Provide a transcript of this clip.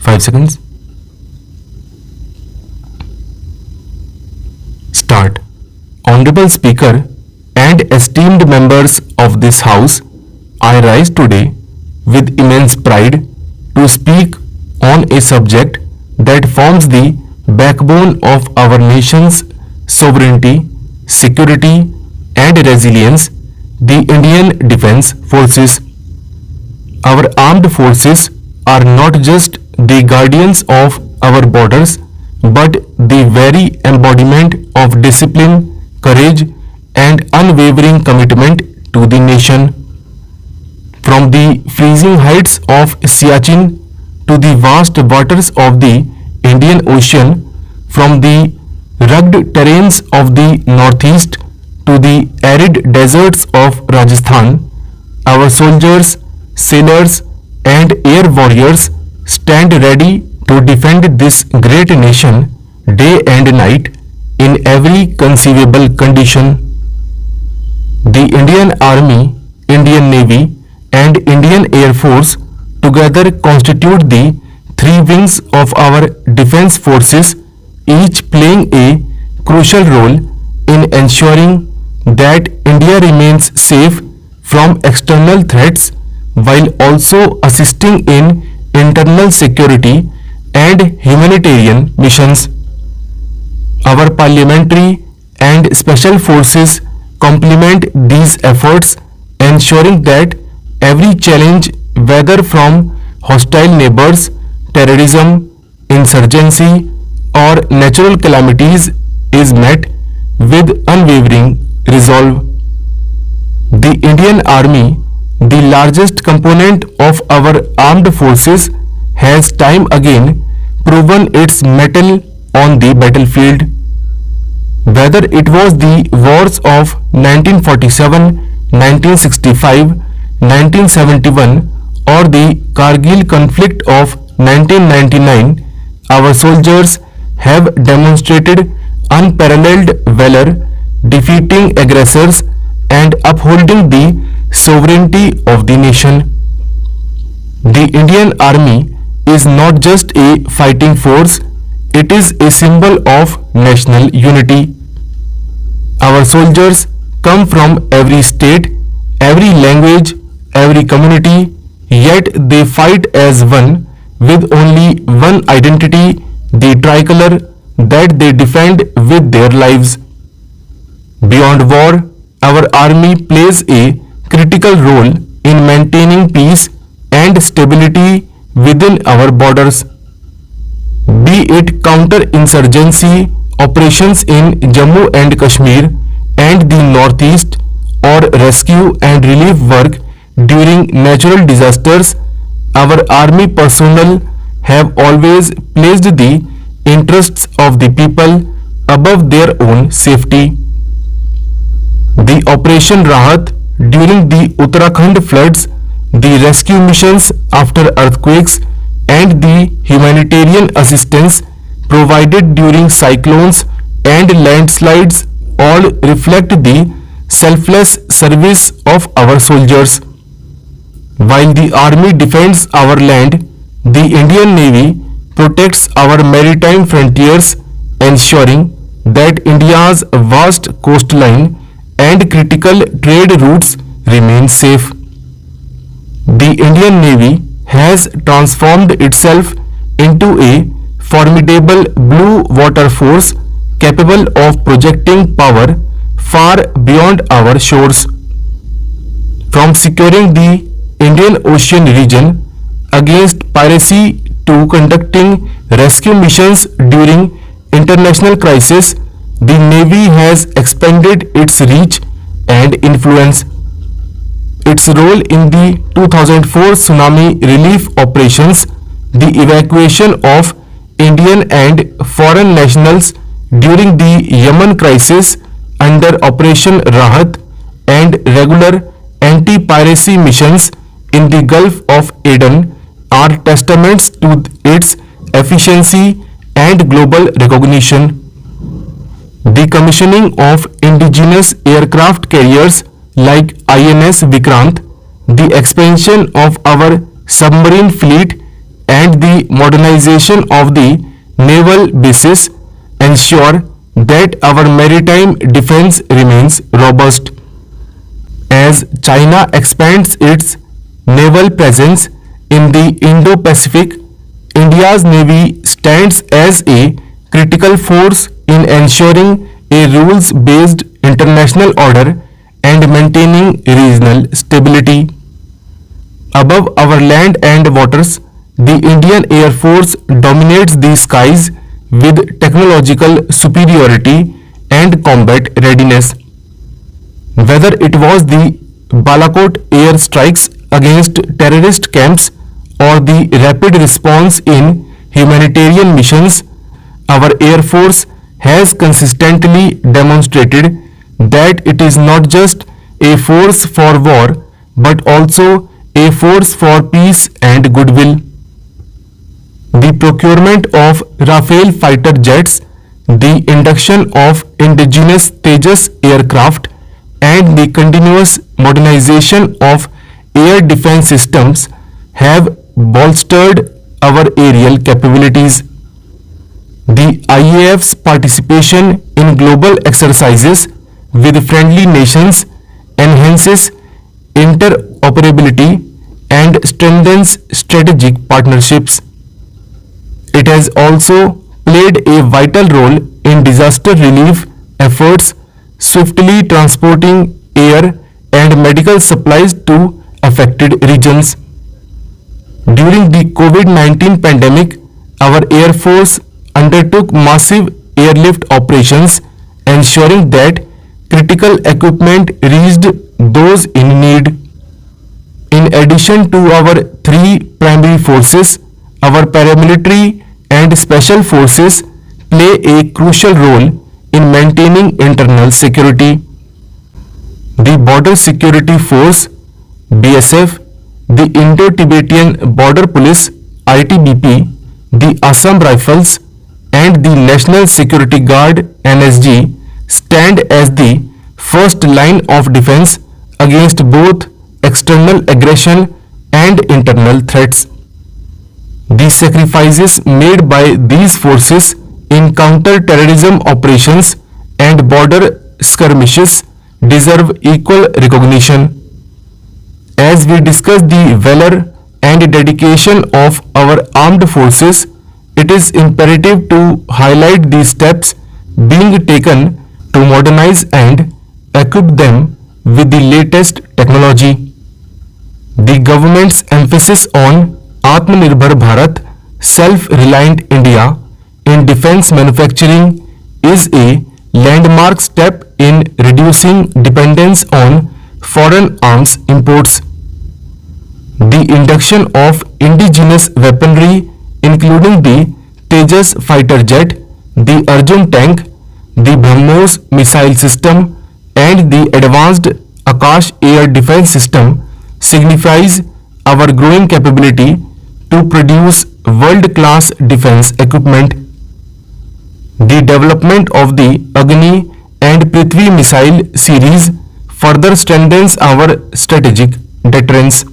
5 seconds. Start. Honorable Speaker and esteemed members of this House, I rise today with immense pride to speak on a subject that forms the backbone of our nation's sovereignty, security, and resilience, the Indian Defence Forces. Our armed forces are not just the guardians of our borders, but the very embodiment of discipline, courage, and unwavering commitment to the nation. From the freezing heights of Siachen to the vast waters of the Indian Ocean, from the rugged terrains of the northeast to the arid deserts of Rajasthan, our soldiers, sailors, and air warriors stand ready to defend this great nation day and night in every conceivable condition. The Indian Army, Indian Navy, and Indian Air Force together constitute the three wings of our defense forces, each playing a crucial role in ensuring that India remains safe from external threats while also assisting in internal security and humanitarian missions. Our parliamentary and special forces complement these efforts, ensuring that every challenge, whether from hostile neighbors, terrorism, insurgency, or natural calamities, is met with unwavering resolve. The Indian Army, the largest component of our armed forces, has time again proven its mettle on the battlefield. Whether it was the wars of 1947, 1965, 1971 or the Kargil conflict of 1999, our soldiers have demonstrated unparalleled valor, defeating aggressors and upholding the sovereignty of the nation. The Indian Army is not just a fighting force, it is a symbol of national unity. Our soldiers come from every state, every language, every community, yet they fight as one with only one identity, the tricolor that they defend with their lives. Beyond war, our army plays a critical role in maintaining peace and stability within our borders. Be it counter-insurgency operations in Jammu and Kashmir and the Northeast, or rescue and relief work during natural disasters, our army personnel have always placed the interests of the people above their own safety. The Operation Rahat during the Uttarakhand floods, the rescue missions after earthquakes, and the humanitarian assistance provided during cyclones and landslides all reflect the selfless service of our soldiers. While the army defends our land, the Indian Navy protects our maritime frontiers, ensuring that India's vast coastline and critical trade routes remain safe. The Indian Navy has transformed itself into a formidable blue water force capable of projecting power far beyond our shores. From securing the Indian Ocean region against piracy to conducting rescue missions during international crises, the Navy has expanded its reach and influence. Its role in the 2004 tsunami relief operations, the evacuation of Indian and foreign nationals during the Yemen crisis under Operation Rahat, and regular anti-piracy missions in the Gulf of Aden are testaments to its efficiency and global recognition. The commissioning of indigenous aircraft carriers like INS Vikrant, the expansion of our submarine fleet, and the modernization of the naval bases ensure that our maritime defense remains robust. As China expands its naval presence in the Indo-Pacific, India's Navy stands as a critical force in ensuring a rules-based international order and maintaining regional stability. Above our land and waters, the Indian Air Force dominates the skies with technological superiority and combat readiness. Whether it was the Balakot air strikes against terrorist camps or the rapid response in humanitarian missions, our Air Force has consistently demonstrated that it is not just a force for war but also a force for peace and goodwill. The procurement of Rafale fighter jets, the induction of indigenous Tejas aircraft, and the continuous modernization of air defense systems have bolstered our aerial capabilities. The IAF's participation in global exercises with friendly nations enhances interoperability and strengthens strategic partnerships. It has also played a vital role in disaster relief efforts, swiftly transporting air and medical supplies to affected regions. During the COVID-19 pandemic, our Air Force undertook massive airlift operations, ensuring that critical equipment reached those in need. In addition to our three primary forces, our paramilitary and special forces play a crucial role in maintaining internal security. The Border Security Force (BSF), the Indo-Tibetan Border Police (ITBP), the Assam Rifles, and the National Security Guard (NSG) stand as the first line of defense against both external aggression and internal threats. The sacrifices made by these forces in counter-terrorism operations and border skirmishes deserve equal recognition. As we discuss the valor and dedication of our armed forces, it is imperative to highlight the steps being taken to modernize and equip them with the latest technology. The government's emphasis on Atmanirbhar Bharat, self-reliant India, in defense manufacturing is a landmark step in reducing dependence on foreign arms imports. The induction of indigenous weaponry, including the Tejas fighter jet, the Arjun tank, the BrahMos missile system, and the advanced Akash air defense system, signifies our growing capability to produce world-class defense equipment. The development of the Agni and Prithvi missile series further strengthens our strategic deterrence.